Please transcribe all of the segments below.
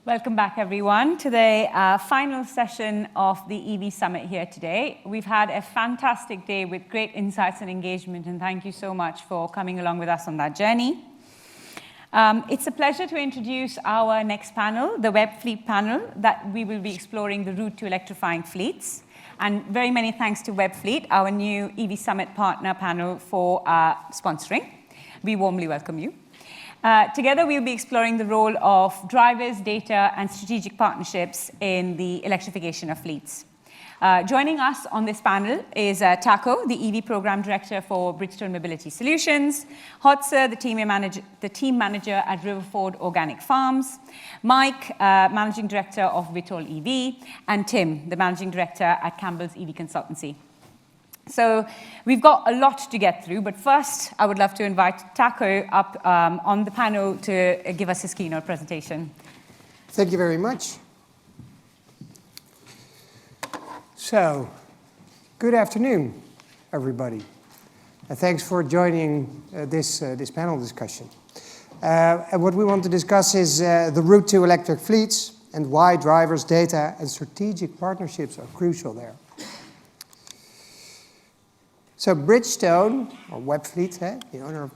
Welcome back, everyone, to the final session of the EV Summit here today. We've had a fantastic day with great insights and engagement, and thank you so much for coming along with us on that journey. It's a pleasure to introduce our next panel, the Web Fleet panel, that we will be exploring the route to electrifying fleets. And very many thanks to Web Fleet, our new EV Summit partner panel, for sponsoring. We warmly welcome you. Together, we'll be exploring the role of drivers, data, and strategic partnerships in the electrification of fleets. Joining us on this panel is Taco, the EV Program Director for Bridgestone Mobility Solutions, Hotzer, the team manager at Riverford Organic Farms, Mike, Managing Director of Vitol EV, and Tim, the Managing Director at Campbell's EV Consultancy. So we've got a lot to get through, but first I would love to invite Taco up on the panel to give us his keynote presentation. Thank you very much. So, good afternoon, everybody. And thanks for joining this panel discussion. And what we want to discuss is the route to electric fleets and why drivers, data, and strategic partnerships are crucial there. So Bridgestone, or Web Fleet, the owner of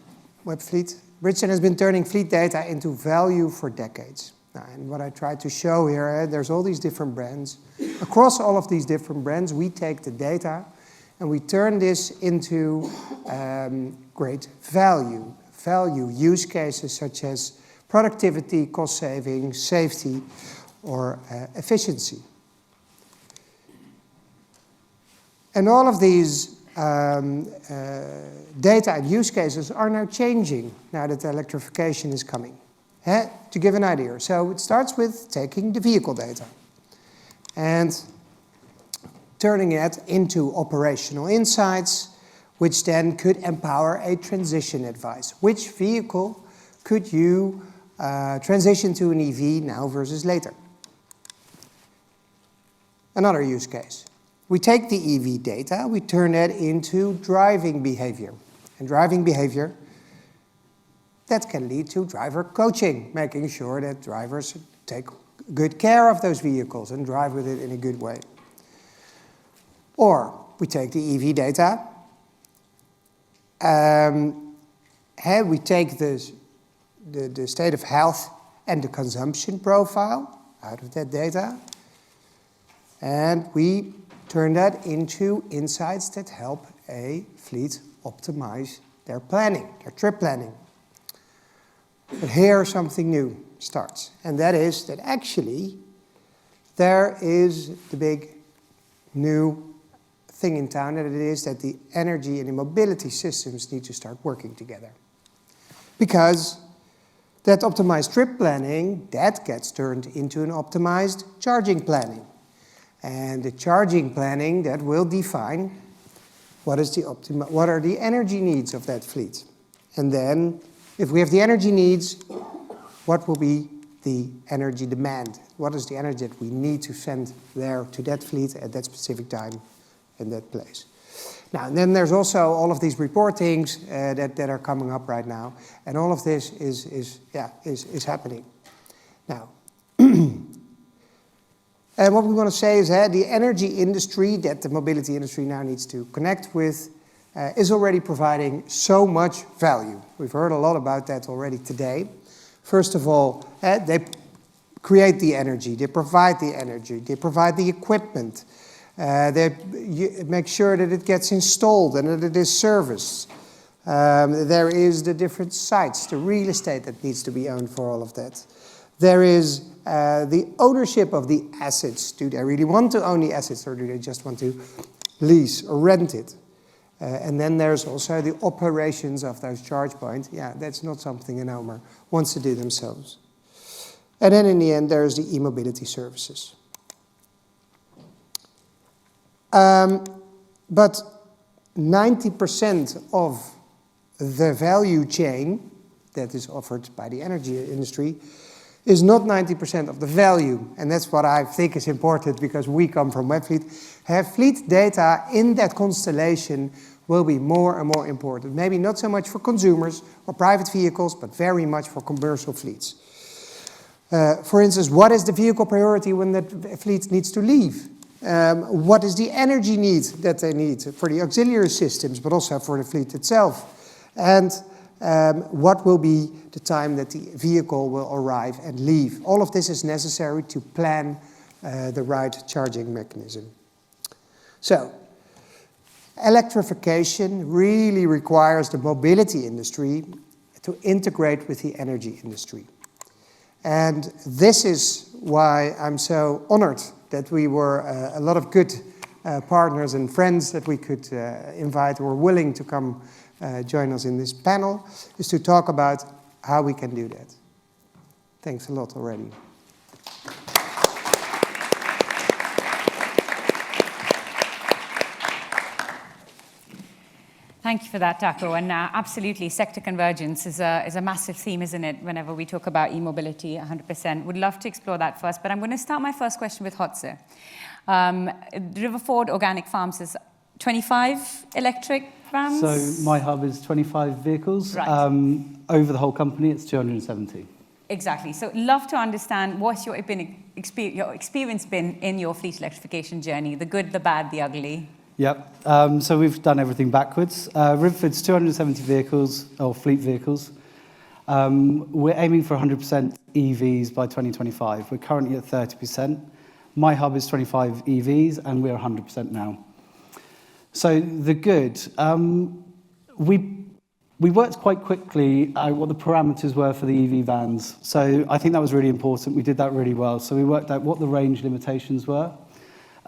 Web Fleet, Bridgestone has been turning fleet data into value for decades. And what I tried to show here, there's all these different brands. Across all of these different brands, we take the data and we turn this into great value use cases such as productivity, cost saving, safety, or efficiency. And all of these data and use cases are now changing now that electrification is coming. To give an idea, so it starts with taking the vehicle data and turning it into operational insights, which then could empower a transition advice. Which vehicle could you transition to an EV now versus later? Another use case. We take the EV data, we turn that into driving behavior. And driving behavior, that can lead to driver coaching, making sure that drivers take good care of those vehicles and drive with it in a good way. Or we take the EV data, we take the state of health and the consumption profile out of that data, and we turn that into insights that help a fleet optimize their planning, their trip planning. But here something new starts, and that is that actually there is the big new thing in town, and it is that the energy and the mobility systems need to start working together. Because that optimized trip planning, that gets turned into an optimized charging planning. And the charging planning, that will define what are the energy needs of that fleet. And then, if we have the energy needs, what will be the energy demand? What is the energy that we need to send there to that fleet at that specific time in that place? Now, and then there's also all of these reportings that are coming up right now, and all of this is happening. Now, and what we want to say is that the energy industry that the mobility industry now needs to connect with is already providing so much value. We've heard a lot about that already today. First of all, they create the energy, they provide the energy, they provide the equipment, they make sure that it gets installed and that it is serviced. There is the different sites, the real estate that needs to be owned for all of that. There is the ownership of the assets. Do they really want to own the assets, or do they just want to lease or rent it? And then there's also the operations of those charge points. Yeah, that's not something an owner wants to do themselves. And then in the end, there's the e-mobility services. But 90% of the value chain that is offered by the energy industry is not 90% of the value. And that's what I think is important, because we come from Web Fleet. Have fleet data in that constellation will be more and more important. Maybe not so much for consumers or private vehicles, but very much for commercial fleets. For instance, what is the vehicle priority when the fleet needs to leave? What is the energy need that they need for the auxiliary systems, but also for the fleet itself? And what will be the time that the vehicle will arrive and leave? All of this is necessary to plan the right charging mechanism. So, electrification really requires the mobility industry to integrate with the energy industry. And this is why I'm so honored that we were a lot of good partners and friends that we could invite who were willing to come join us in this panel, is to talk about how we can do that. Thanks a lot already. Thank you for that, Taco. And absolutely, sector convergence is a massive theme, isn't it, whenever we talk about e-mobility, 100%. Would love to explore that first, but I'm going to start my first question with Hotze. Riverford Organic Farms is 25 electric vans? So my hub is 25 vehicles. Right. Over the whole company, it's 270. Exactly. So love to understand what's your experience been in your fleet electrification journey, the good, the bad, the ugly. Yep. So we've done everything backwards. Riverford's 270 vehicles, or fleet vehicles. We're aiming for 100% EVs by 2025. We're currently at 30%. My hub is 25 EVs, and we're 100% now. So the good, we worked quite quickly out what the parameters were for the EV vans. So I think that was really important. We did that really well. So we worked out what the range limitations were.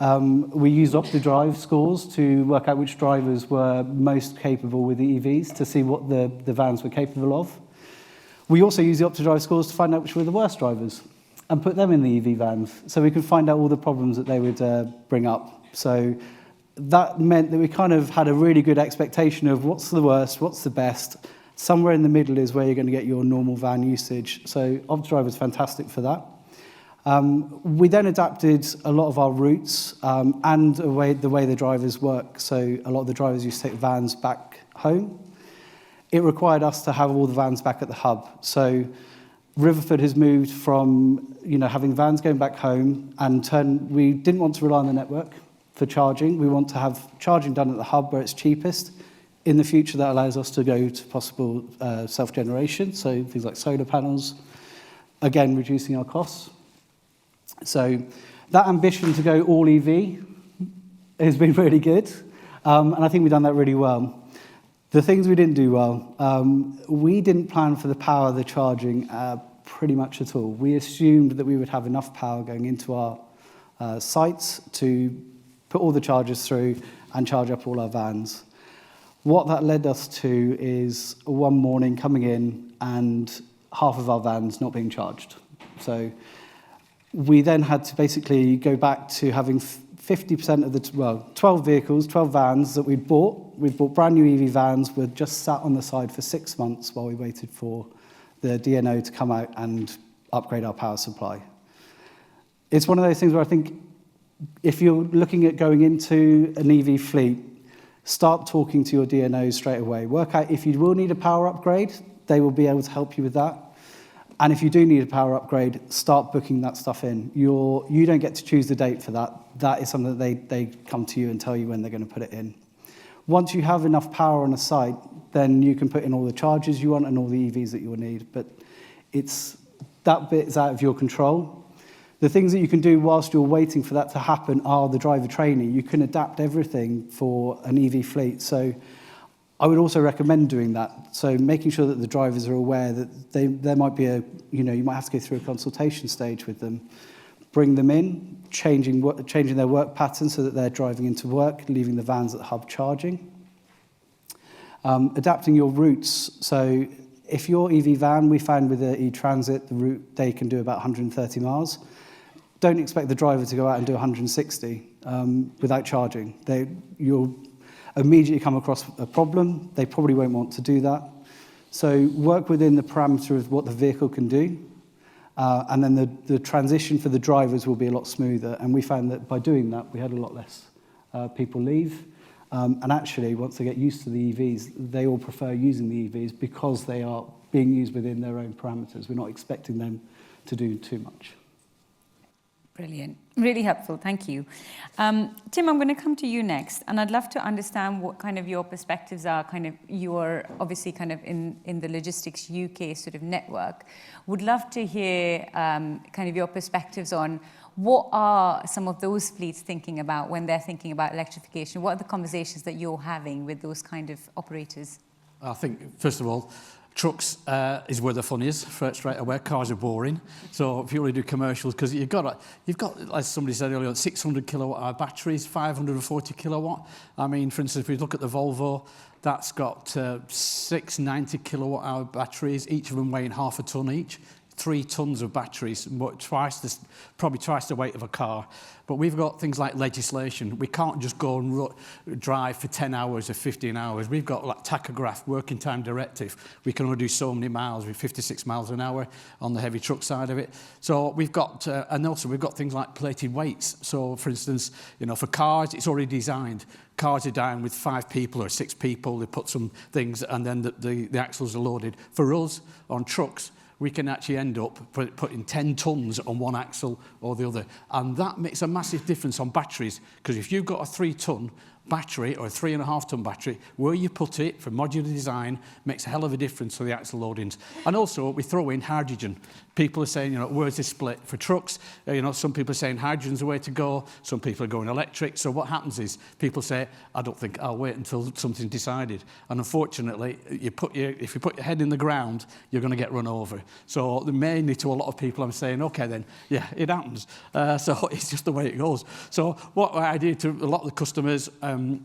We used OptiDrive scores to work out which drivers were most capable with the EVs to see what the vans were capable of. We also used the OptiDrive scores to find out which were the worst drivers and put them in the EV vans so we could find out all the problems that they would bring up. So that meant that we kind of had a really good expectation of what's the worst, what's the best. Somewhere in the middle is where you're going to get your normal van usage. So OptiDrive was fantastic for that. We then adapted a lot of our routes and the way the drivers work. So a lot of the drivers used to take vans back home. It required us to have all the vans back at the hub. So Riverford has moved from having vans going back home, and we didn't want to rely on the network for charging. We want to have charging done at the hub where it's cheapest. In the future, that allows us to go to possible self-generation, so things like solar panels, again, reducing our costs. So that ambition to go all EV has been really good, and I think we've done that really well. The things we didn't do well, we didn't plan for the power of the charging pretty much at all. We assumed that we would have enough power going into our sites to put all the chargers through and charge up all our vans. What that led us to is one morning coming in and half of our vans not being charged. So we then had to basically go back to having 50% of 12 vehicles, 12 vans that we'd bought. We'd bought brand new EV vans, were just sat on the side for 6 months while we waited for the DNO to come out and upgrade our power supply. It's one of those things where I think if you're looking at going into an EV fleet, start talking to your DNOs straight away. Work out if you will need a power upgrade, they will be able to help you with that. And if you do need a power upgrade, start booking that stuff in. You don't get to choose the date for that. That is something that they come to you and tell you when they're going to put it in. Once you have enough power on a site, then you can put in all the charges you want and all the EVs that you'll need. But that bit is out of your control. The things that you can do whilst you're waiting for that to happen are the driver training. You can adapt everything for an EV fleet. So I would also recommend doing that. So making sure that the drivers are aware that there might be you might have to go through a consultation stage with them. Bring them in, changing their work pattern so that they're driving into work, leaving the vans at the hub charging. Adapting your routes. So if your EV van, we found with the e-Transit, the route, they can do about 130 miles. Don't expect the driver to go out and do 160 without charging. You'll immediately come across a problem. They probably won't want to do that. So work within the parameter of what the vehicle can do. And then the transition for the drivers will be a lot smoother. And we found that by doing that, we had a lot less people leave. And actually, once they get used to the EVs, they all prefer using the EVs because they are being used within their own parameters. We're not expecting them to do too much. Brilliant. Really helpful. Thank you. Tim, I'm going to come to you next, and I'd love to understand what kind of your perspectives are. Kind of you're obviously kind of in the Logistics UK sort of network. Would love to hear kind of your perspectives on what are some of those fleets thinking about when they're thinking about electrification? What are the conversations that you're having with those kind of operators? I think, first of all, trucks is where the fun is, straight away. Cars are boring. So if you want to do commercials, because you've got, as somebody said earlier, 600 kilowatt hour batteries, 540 kilowatt. I mean, for instance, if you look at the Volvo, that's got 6 90 kilowatt hour batteries, each of them weighing half a ton each. 3 tons of batteries, probably twice the weight of a car. But we've got things like legislation. We can't just go and drive for 10 hours or 15 hours. We've got like tachograph, working time directive. We can only do so many miles with 56 miles an hour on the heavy truck side of it. So we've got, and also we've got things like plated weights. So for instance, you know, for cars, it's already designed. Cars are down with 5 people or 6 people. They put some things and then the axles are loaded. For us, on trucks, we can actually end up putting 10 tons on one axle or the other. And that makes a massive difference on batteries, because if you've got a 3-ton battery or a 3.5-ton battery, where you put it for modular design makes a hell of a difference to the axle loadings. And also, we throw in hydrogen. People are saying, you know, where's this split? For trucks, you know, some people are saying hydrogen's the way to go, some people are going electric. So what happens is people say, I don't think I'll wait until something's decided. And unfortunately, if you put your head in the ground, you're going to get run over. So mainly to a lot of people, I'm saying, okay then, yeah, it happens. So it's just the way it goes. So what I did to a lot of the customers,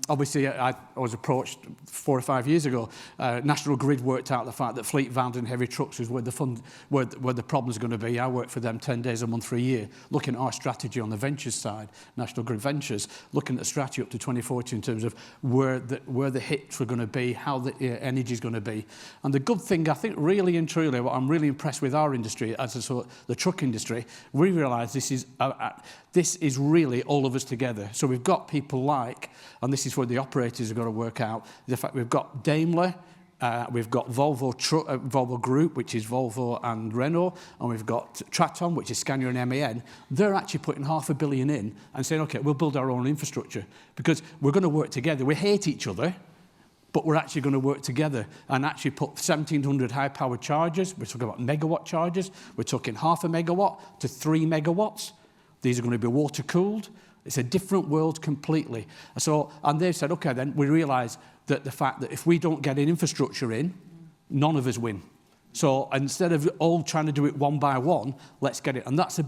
obviously I was approached 4 or 5 years ago. National Grid worked out the fact that fleet vans and heavy trucks was where the problems are going to be. I worked for them 10 days a month for a year, looking at our strategy on the ventures side, National Grid Ventures, looking at the strategy up to 2040 in terms of where the hits were going to be, how the energy is going to be. And the good thing, I think, really and truly, what I'm really impressed with our industry, as a sort of the truck industry, we realise this is really all of us together. So we've got people like, and this is where the operators have got to work out, the fact we've got Daimler, we've got Volvo Group, which is Volvo and Renault, and we've got Traton, which is Scania and MAN. They're actually putting $500 million in and saying, okay, we'll build our own infrastructure because we're going to work together. We hate each other, but we're actually going to work together and actually put 1,700 high-powered chargers. We're talking about megawatt chargers. We're talking 0.5 megawatt to 3 megawatts. These are going to be water-cooled. It's a different world completely. So, and they've said, okay, then we realise that the fact that if we don't get an infrastructure in, none of us win. So instead of all trying to do it one by one, let's get it. And there's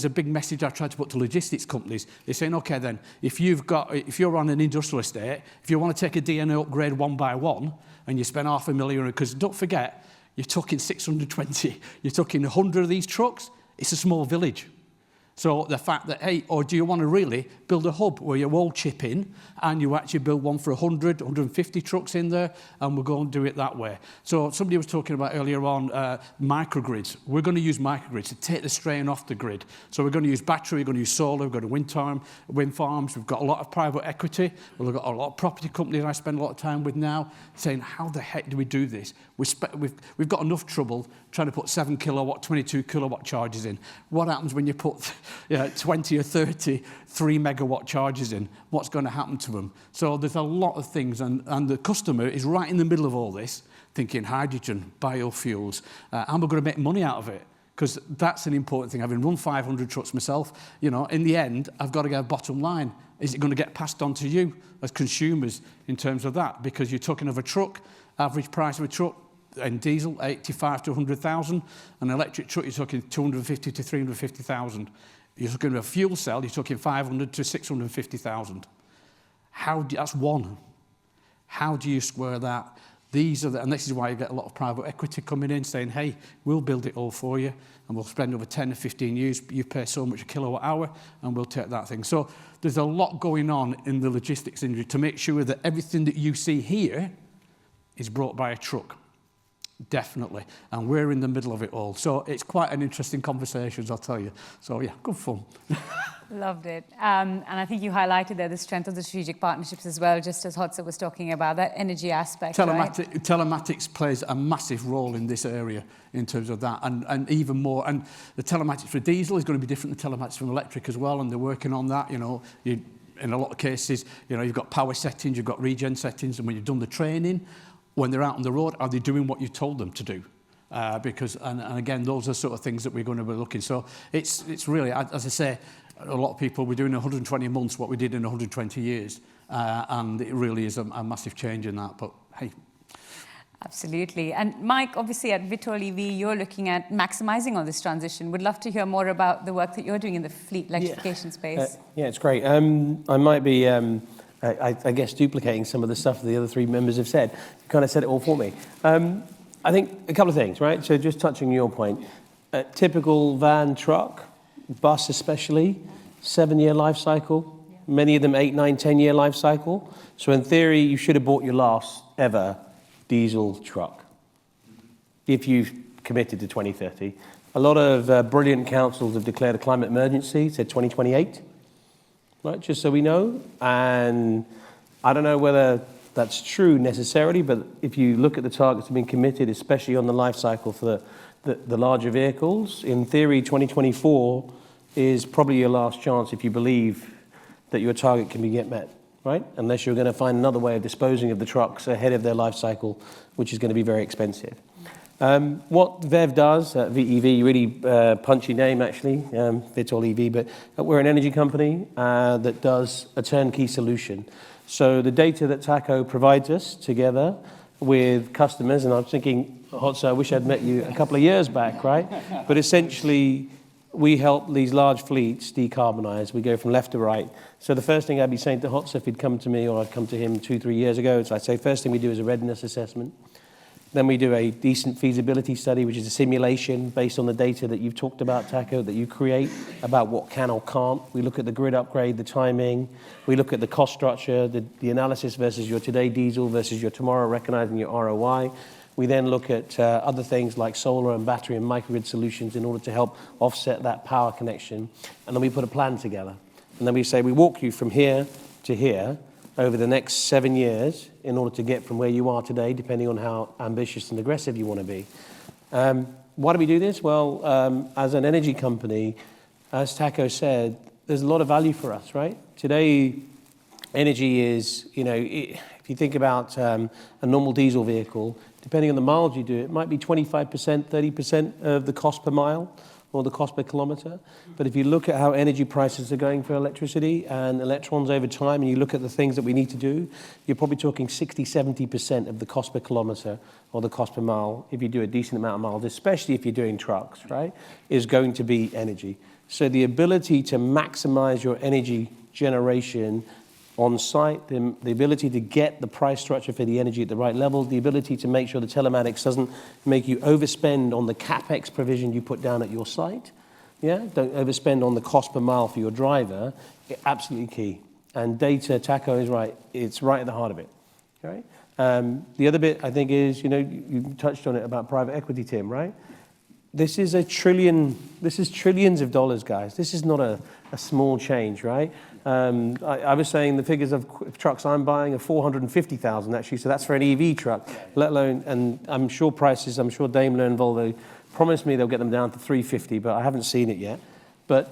a big message I try to put to logistics companies. They're saying, okay, then, if you're on an industrial estate, if you want to take a DNA upgrade one by one, and you spend $500 million, because don't forget, you're talking 620, you're talking 100 of these trucks, it's a small village. So the fact that, hey, or do you want to really build a hub where you all chip in and you actually build one for 100, 150 trucks in there, and we'll go and do it that way. So somebody was talking about earlier on microgrids. We're going to use microgrids to take the strain off the grid. So we're going to use battery, we're going to use solar, we're going to wind farms. We've got a lot of private equity. We've got a lot of property companies I spend a lot of time with now saying, how the heck do we do this? We've got enough trouble trying to put 7 kilowatt, 22 kilowatt chargers in. What happens when you put 20 or 30 3 megawatt chargers in? What's going to happen to them? So there's a lot of things, and the customer is right in the middle of all this, thinking hydrogen, biofuels, and we're going to make money out of it, because that's an important thing. Having run 500 trucks myself, you know, in the end, I've got to get a bottom line. Is it going to get passed on to you as consumers in terms of that? Because you're talking of a truck, average price of a truck, and diesel, 85 to 100,000. An electric truck, you're talking 250 to 350,000. You're talking about a fuel cell, you're talking 500 to 650,000. That's one. How do you square that? And this is why you get a lot of private equity coming in saying, hey, we'll build it all for you, and we'll spend over 10 or 15 years, you pay so much a kilowatt hour, and we'll take that thing. So there's a lot going on in the logistics industry to make sure that everything that you see here is brought by a truck. definitely. And we're in the middle of it all. So it's quite an interesting conversation, I'll tell you. So yeah, good fun. Loved it. And I think you highlighted there the strength of the strategic partnerships as well, just as Hotza was talking about, that energy aspect, right? Telematics plays a massive role in this area in terms of that, and even more. And the telematics for diesel is going to be different than telematics from electric as well, and they're working on that. You know, in a lot of cases, you know, you've got power settings, you've got regen settings, and when you've done the training, when they're out on the road, are they doing what you told them to do? Because again, those are sort of things that we're going to be looking. So it's really, as I say, a lot of people, we're doing 120 months what we did in 120 years. And it really is a massive change in that. But hey. Absolutely. And Mike, obviously at Vitol EV, you're looking at maximizing on this transition. Would love to hear more about the work that you're doing in the fleet electrification space. Yeah, it's great. I might be, I guess, duplicating some of the stuff the other three members have said. You kind of said it all for me. I think a couple of things, right? So just touching on your point, a typical van, truck, bus especially, 7-year life cycle. Many of them 8, 9, 10-year life cycle. So in theory, you should have bought your last ever diesel truck if you've committed to 2030. A lot of brilliant councils have declared a climate emergency, said 2028, right? Just so we know. And I don't know whether that's true necessarily, but if you look at the targets that have been committed, especially on the life cycle for the larger vehicles, in theory, 2024 is probably your last chance if you believe that your target can be met, right? Unless you're going to find another way of disposing of the trucks ahead of their life cycle, which is going to be very expensive. What VEV does, VEV, really punchy name actually, Vitol EV, but we're an energy company that does a turnkey solution. So the data that Taco provides us together with customers, and I'm thinking, Hotza, I wish I'd met you a couple of years back, right? But essentially, we help these large fleets decarbonize. We go from left to right. So the first thing I'd be saying to Hotza if he'd come to me or I'd come to him 2-3 years ago is I'd say first thing we do is a readiness assessment. Then we do a decent feasibility study, which is a simulation based on the data that you've talked about, Taco, that you create about what can or can't. We look at the grid upgrade, the timing. We look at the cost structure, the analysis versus your today diesel versus your tomorrow, recognizing your ROI. We then look at other things like solar and battery and microgrid solutions in order to help offset that power connection. And then we put a plan together. And then we say, we walk you from here to here over the next 7 years in order to get from where you are today, depending on how ambitious and aggressive you want to be. Why do we do this? Well, as an energy company, as Taco said, there's a lot of value for us, right? Today, energy is, you know, if you think about a normal diesel vehicle, depending on the miles you do, it might be 25%, 30% of the cost per mile or the cost per kilometer. But if you look at how energy prices are going for electricity and electrons over time, and you look at the things that we need to do, you're probably talking 60, 70% of the cost per kilometer or the cost per mile, if you do a decent amount of miles, especially if you're doing trucks, right, is going to be energy. So the ability to maximize your energy generation on site, the ability to get the price structure for the energy at the right level, the ability to make sure the telematics doesn't make you overspend on the CapEx provision you put down at your site. Yeah, don't overspend on the cost per mile for your driver. Absolutely key. And data, Taco is right. It's right at the heart of it. Right? The other bit I think is, you know, you touched on it about private equity, Tim, right? This is trillions of dollars, guys. This is not a small change, right? I was saying the figures of trucks I'm buying are 450,000 actually, so that's for an EV truck, let alone, and I'm sure Daimler and Volvo promised me they'll get them down to 350, but I haven't seen it yet. But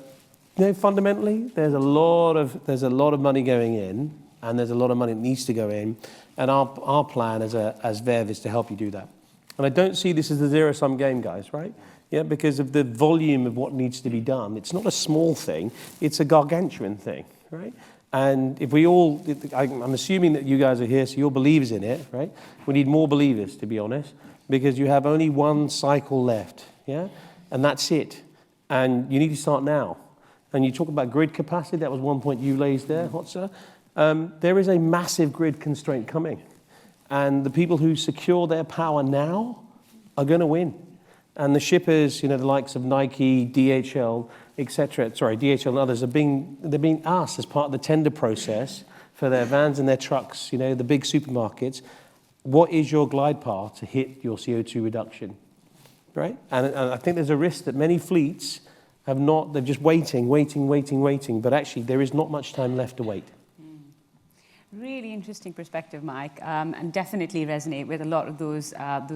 you know, fundamentally, there's a lot of money going in, and there's a lot of money that needs to go in, and our plan as VEV is to help you do that. And I don't see this as a zero-sum game, guys, right? Yeah, because of the volume of what needs to be done. It's not a small thing, it's a gargantuan thing, right? And if we all, I'm assuming that you guys are here, so you're believers in it, right? We need more believers, to be honest, because you have only one cycle left, yeah? And that's it. And you need to start now. And you talk about grid capacity, that was one point you raised there, Hotza. There is a massive grid constraint coming. And the people who secure their power now are going to win. And the shippers, you know, the likes of Nike, DHL, etc. Sorry, DHL and others they're being asked as part of the tender process for their vans and their trucks, you know, the big supermarkets, what is your glide path to hit your CO2 reduction, right? And I think there's a risk that many fleets have not, they're just waiting, but actually there is not much time left to wait. Really interesting perspective, Mike, and definitely resonate with a lot of those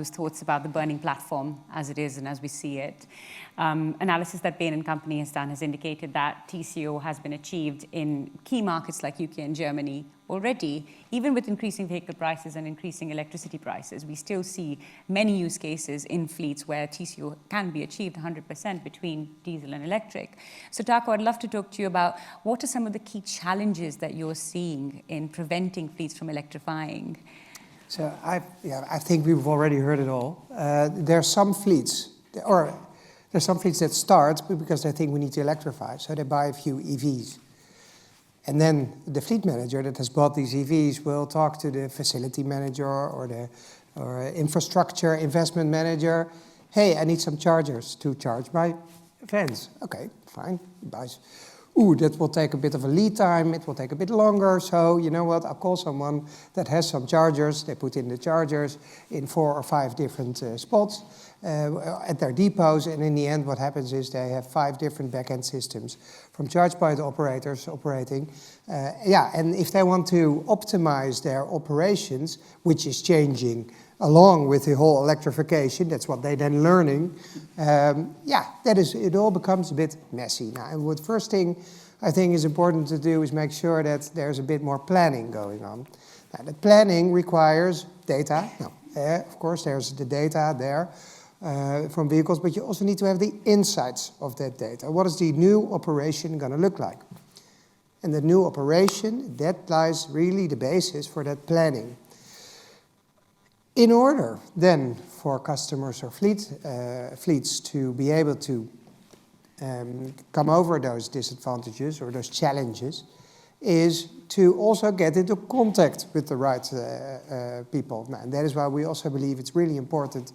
thoughts about the burning platform as it is and as we see it. Analysis that Bain & Company has done has indicated that TCO has been achieved in key markets like UK and Germany already. Even with increasing vehicle prices and increasing electricity prices, we still see many use cases in fleets where TCO can be achieved 100% between diesel and electric. So Taco, I'd love to talk to you about what are some of the key challenges that you're seeing in preventing fleets from electrifying? So I think we've already heard it all. There are some fleets, there's some fleets that start because they think we need to electrify, so they buy a few EVs. And then the fleet manager that has bought these EVs will talk to the facility manager or infrastructure investment manager. Hey, I need some chargers to charge my vans. Okay, fine, he buys. Ooh, that will take a bit of a lead time, it will take a bit longer, so you know what, I'll call someone that has some chargers. They put in the chargers in 4 or 5 different spots at their depots, and in the end what happens is they have 5 different back-end systems from charge point operators operating. And if they want to optimize their operations, which is changing along with the whole electrification, that's what they're then learning, it all becomes a bit messy. Now, and the first thing I think is important to do is make sure that there's a bit more planning going on. Now, the planning requires data. Now, of course, there's the data there from vehicles, but you also need to have the insights of that data. What is the new operation going to look like? And the new operation, that lies really the basis for that planning. In order then for customers or fleets to be able to come over those disadvantages or those challenges, is to also get into contact with the right people. And that is why we also believe it's really important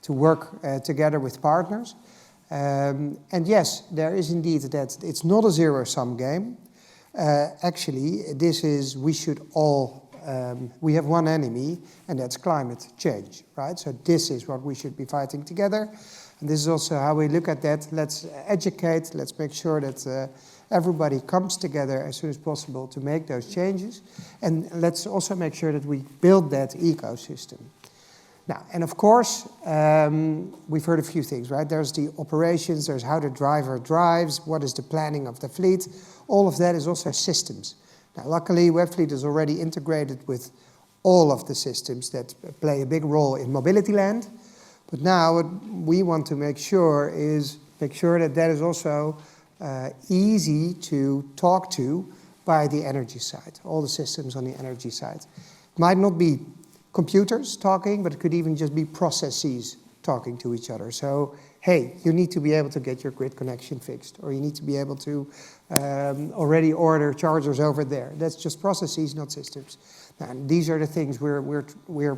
to work together with partners. And yes, there is indeed that it's not a zero-sum game. Actually, we should all we have one enemy, and that's climate change, right? So this is what we should be fighting together. And this is also how we look at that. Let's educate, let's make sure that everybody comes together as soon as possible to make those changes. And let's also make sure that we build that ecosystem. Now, and of course, we've heard a few things, right? There's the operations, there's how the driver drives, what is the planning of the fleet. All of that is also systems. Now, luckily, Webfleet is already integrated with all of the systems that play a big role in mobility land. But now what we want to make sure that that is also easy to talk to by the energy side, all the systems on the energy side. It might not be computers talking, but it could even just be processes talking to each other. So, hey, you need to be able to get your grid connection fixed, or you need to be able to already order chargers over there. That's just processes, not systems. And these are the things we're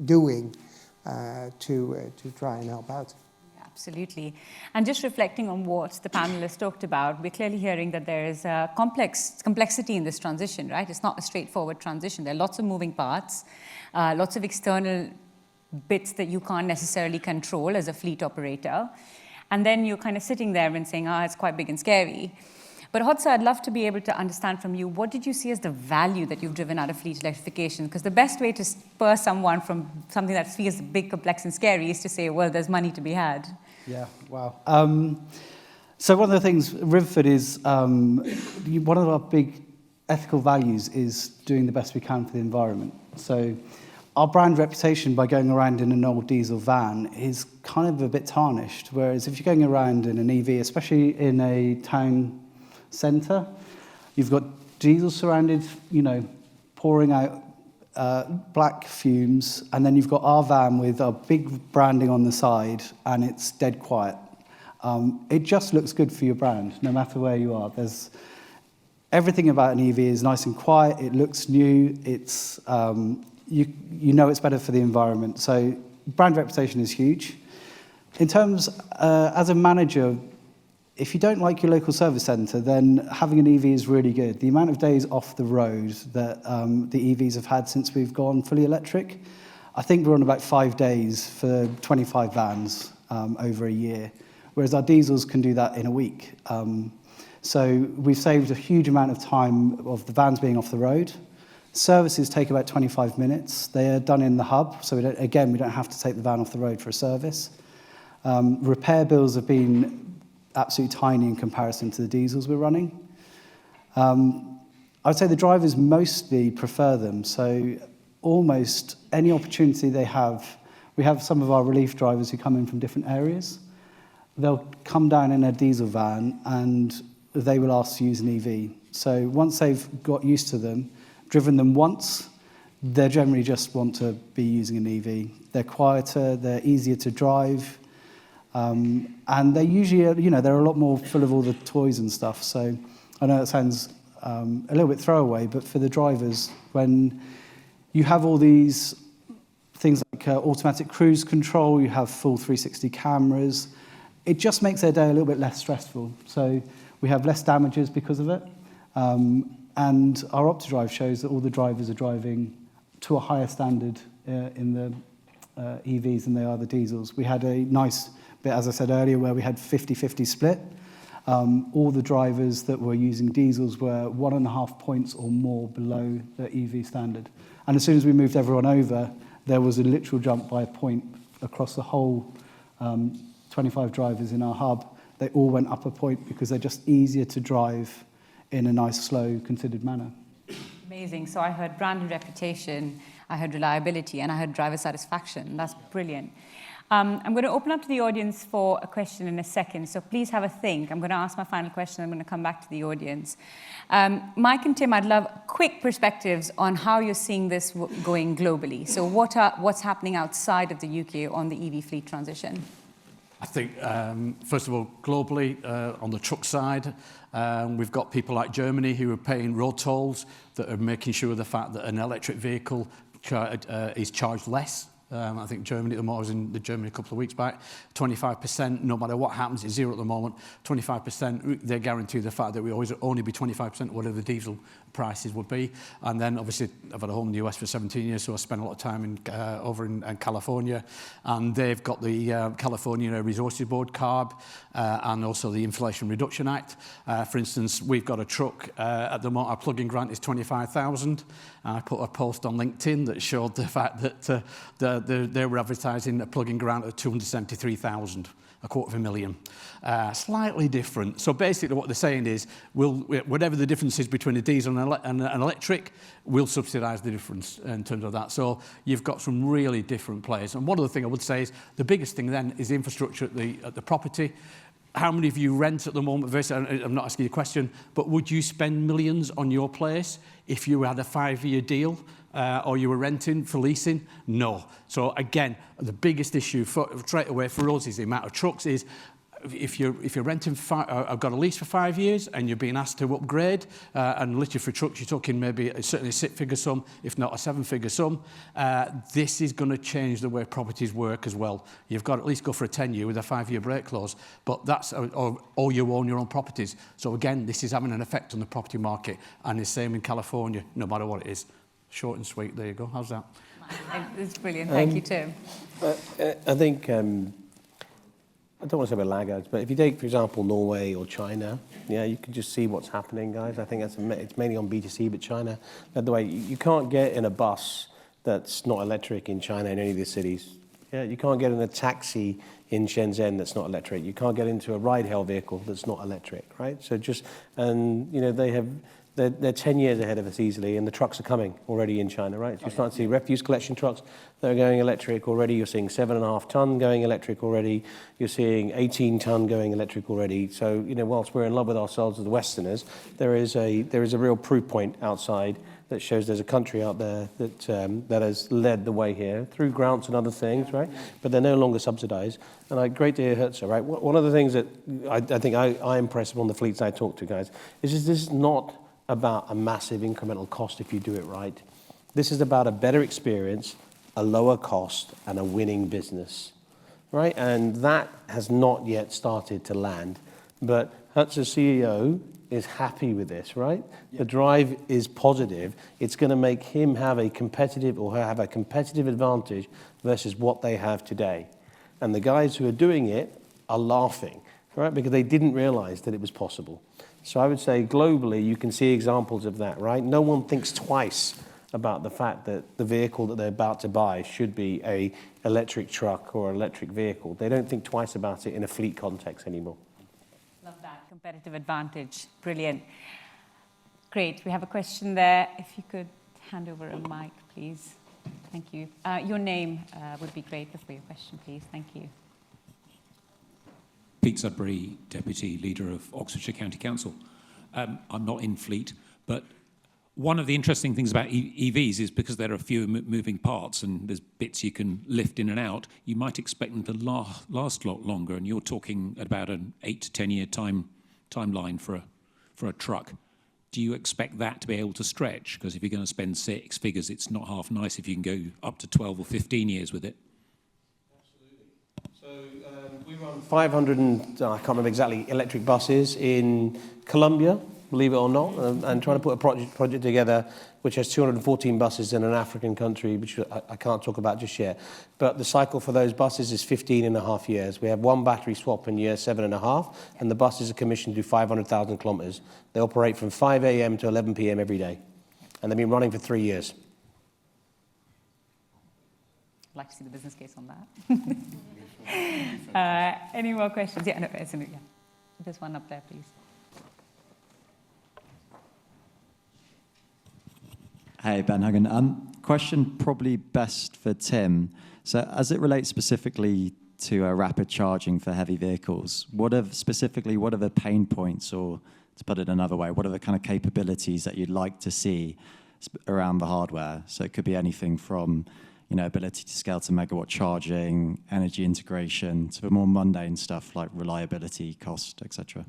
doing to try and help out. Absolutely. And just reflecting on what the panelists talked about, we're clearly hearing that there is a complexity in this transition, right? It's not a straightforward transition. There are lots of moving parts, lots of external bits that you can't necessarily control as a fleet operator. And then you're kind of sitting there and saying, it's quite big and scary. But Hotsa, I'd love to be able to understand from you, what did you see as the value that you've driven out of fleet electrification? Because the best way to spur someone from something that feels big, complex, and scary is to say, well, there's money to be had. Yeah, wow. So one of the things, Riverford is, one of our big ethical values is doing the best we can for the environment. So our brand reputation by going around in an old diesel van is kind of a bit tarnished, whereas if you're going around in an EV, especially in a town centre, you've got diesel surrounded, pouring out black fumes, and then you've got our van with a big branding on the side, and it's dead quiet. It just looks good for your brand, no matter where you are. There's everything about an EV is nice and quiet. It looks new. It's you know it's better for the environment. So brand reputation is huge. In terms, as a manager, if you don't like your local service centre, then having an EV is really good. The amount of days off the road that the EVs have had since we've gone fully electric, I think we're on about 5 days for 25 vans over a year, whereas our diesels can do that in a week. So we've saved a huge amount of time of the vans being off the road. Services take about 25 minutes. They are done in the hub, so we don't have to take the van off the road for a service. Repair bills have been absolutely tiny in comparison to the diesels we're running. I would say the drivers mostly prefer them, so almost any opportunity they have, we have some of our relief drivers who come in from different areas. They'll come down in a diesel van and they will ask to use an EV. So once they've got used to them, driven them once, they generally just want to be using an EV. They're quieter, they're easier to drive, and they usually, they're a lot more full of all the toys and stuff. So I know that sounds a little bit throwaway, but for the drivers, when you have all these things like automatic cruise control, you have full 360 cameras, it just makes their day a little bit less stressful. So we have less damages because of it. And our OptiDrive shows that all the drivers are driving to a higher standard in the EVs than they are the diesels. We had a nice bit, as I said earlier, where we had 50-50 split. All the drivers that were using diesels were 1.5 points or more below the EV standard. And as soon as we moved everyone over, there was a literal jump by a point across the whole 25 drivers in our hub. They all went up a point because they're just easier to drive in a nice, slow, considered manner. Amazing. So I heard brand and reputation, I heard reliability, and I heard driver satisfaction. That's brilliant. I'm going to open up to the audience for a question in a second, so please have a think. I'm going to ask my final question, I'm going to come back to the audience. Mike and Tim, I'd love quick perspectives on how you're seeing this going globally. So what's happening outside of the UK on the EV fleet transition? I think, first of all, globally, on the truck side, we've got people like Germany who are paying road tolls that are making sure the fact that an electric vehicle is charged less. I think Germany, I was in Germany a couple of weeks back, 25%, no matter what happens, it's zero at the moment, 25%, they guarantee the fact that we always only be 25% whatever the diesel prices would be. And then obviously I've had a home in the US for 17 years, so I spent a lot of time over in California, and they've got the California Resources Board, CARB, and also the Inflation Reduction Act. For instance, we've got a truck at the moment, our plug-in grant is 25,000. I put a post on LinkedIn that showed the fact that they were advertising a plug-in grant of 273,000, $250,000. Slightly different. So basically what they're saying is, whatever the difference is between a diesel and an electric, we'll subsidise the difference in terms of that. So you've got some really different players. And one other thing I would say is, the biggest thing then is the infrastructure at the property. How many of you rent at the moment? I'm not asking you a question, but would you spend millions on your place if you had a 5-year deal or you were renting for leasing? No. So again, the biggest issue straight away for us is the amount of trucks. Is if you're renting, I've got a lease for 5 years and you're being asked to upgrade, and literally for trucks you're talking maybe certainly a 6-figure sum, if not a 7-figure sum. This is going to change the way properties work as well. You've got to at least go for a 10-year with a 5-year break clause, but that's or you own your own properties. So again, this is having an effect on the property market, and the same in California, no matter what it is. Short and sweet. There you go. How's that? It's brilliant. Thank you, Tim. I think, I don't want to say about laggards, but if you take, for example, Norway or China, yeah, you can just see what's happening, guys. I think it's mainly on B2C, but China, by the way, you can't get in a bus that's not electric in China in any of the cities. Yeah, you can't get in a taxi in Shenzhen that's not electric. You can't get into a ride-hail vehicle that's not electric, right? So they're 10 years ahead of us easily, and the trucks are coming already in China, right? So you're starting to see refuse collection trucks that are going electric already. You're seeing 7.5 ton going electric already. You're seeing 18 ton going electric already. So, whilst we're in love with ourselves as the Westerners, there is a real proof point outside that shows there's a country out there that has led the way here through grants and other things, right? But they're no longer subsidised. And great to hear Hertz, right? One of the things that I think I impress upon the fleets I talk to, guys, is this is not about a massive incremental cost if you do it right. This is about a better experience, a lower cost, and a winning business, right? And that has not yet started to land. But Hutch's CEO is happy with this, right? The drive is positive. It's going to make him have a competitive or have a competitive advantage versus what they have today. And the guys who are doing it are laughing, right? Because they didn't realize that it was possible. So I would say globally, you can see examples of that, right? No one thinks twice about the fact that the vehicle that they're about to buy should be an electric truck or electric vehicle. They don't think twice about it in a fleet context anymore. Love that, competitive advantage. Brilliant. Great, we have a question there. If you could hand over a mic, please. Thank you. Your name would be great before your question, please. Thank you. Pete Sudbury, Deputy Leader of Oxfordshire County Council. I'm not in fleet, but one of the interesting things about EVs is because there are fewer moving parts and there's bits you can lift in and out, you might expect them to last a lot longer, and you're talking about an 8 to 10 year timeline for a truck. Do you expect that to be able to stretch? Because if you're going to spend 6 figures, it's not half nice if you can go up to 12 or 15 years with it. Absolutely. So we run 500 and, I can't remember exactly, electric buses in Colombia, believe it or not, and trying to put a project together which has 214 buses in an African country, which I can't talk about just yet. But the cycle for those buses is 15.5 years. We have one battery swap in year 7.5, and the buses are commissioned to do 500,000 kilometres. They operate from 5 a.m. to 11 p.m. every day, and they've been running for 3 years. I'd like to see the business case on that. Any more questions? Yeah, no, yeah. There's one up there, please. Hey, Ben Hagen. Question probably best for Tim. So as it relates specifically to rapid charging for heavy vehicles, what are the pain points, or to put it another way, what are the kind of capabilities that you'd like to see around the hardware? So it could be anything from, ability to scale to megawatt charging, energy integration, to the more mundane stuff like reliability, cost, etc.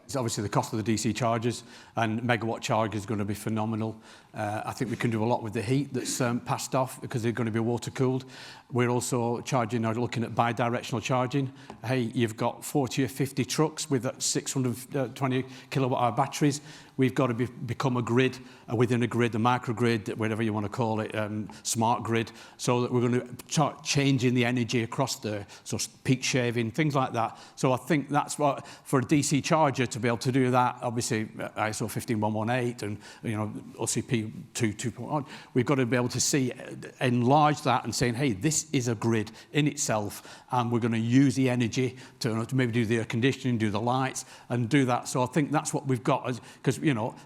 It's obviously the cost of the DC chargers, and megawatt charge is going to be phenomenal. I think we can do a lot with the heat that's passed off because they're going to be water cooled. We're also looking at bi-directional charging. Hey, you've got 40 or 50 trucks with 620 kilowatt hour batteries. We've got to become a grid within a grid, a microgrid, whatever you want to call it, smart grid, so that we're going to start changing the energy across there, so peak shaving, things like that. So I think that's what, for a DC charger to be able to do that, obviously ISO 15118 and OCP 2.1, we've got to be able to enlarge that and saying, hey, this is a grid in itself, and we're going to use the energy to maybe do the air conditioning, do the lights, and do that. So I think that's what we've got, because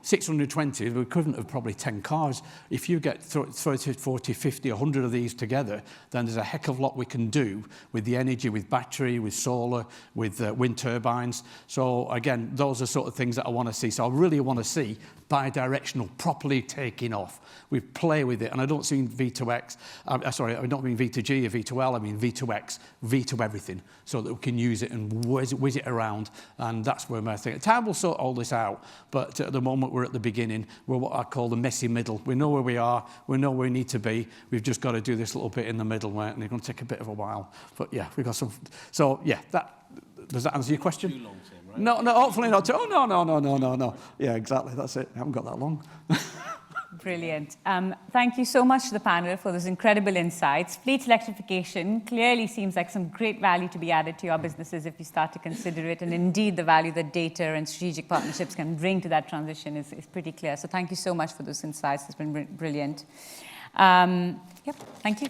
620 is the equivalent of probably 10 cars. If you get 30, 40, 50, 100 of these together, then there's a heck of a lot we can do with the energy, with battery, with solar, with wind turbines. So again, those are sort of things that I want to see. So I really want to see bi-directional properly taking off. We play with it, and I don't see V2X, I don't mean V2G or V2L, I mean V2X, V to everything, so that we can use it and whiz it around, and that's where my thing. Time will sort all this out, but at the moment we're at the beginning. We're what I call the messy middle. We know where we are, we know where we need to be, we've just got to do this little bit in the middle, and it's going to take a bit of a while. But yeah, we've got some, so yeah, does that answer your question? Too long, Tim, right? No, hopefully not. Oh, no. Yeah, exactly, that's it. I haven't got that long. Brilliant. Thank you so much to the panel for those incredible insights. Fleet electrification clearly seems like some great value to be added to your businesses if you start to consider it. And indeed, the value that data and strategic partnerships can bring to that transition is pretty clear. So thank you so much for those insights. It's been brilliant. Yep, thank you.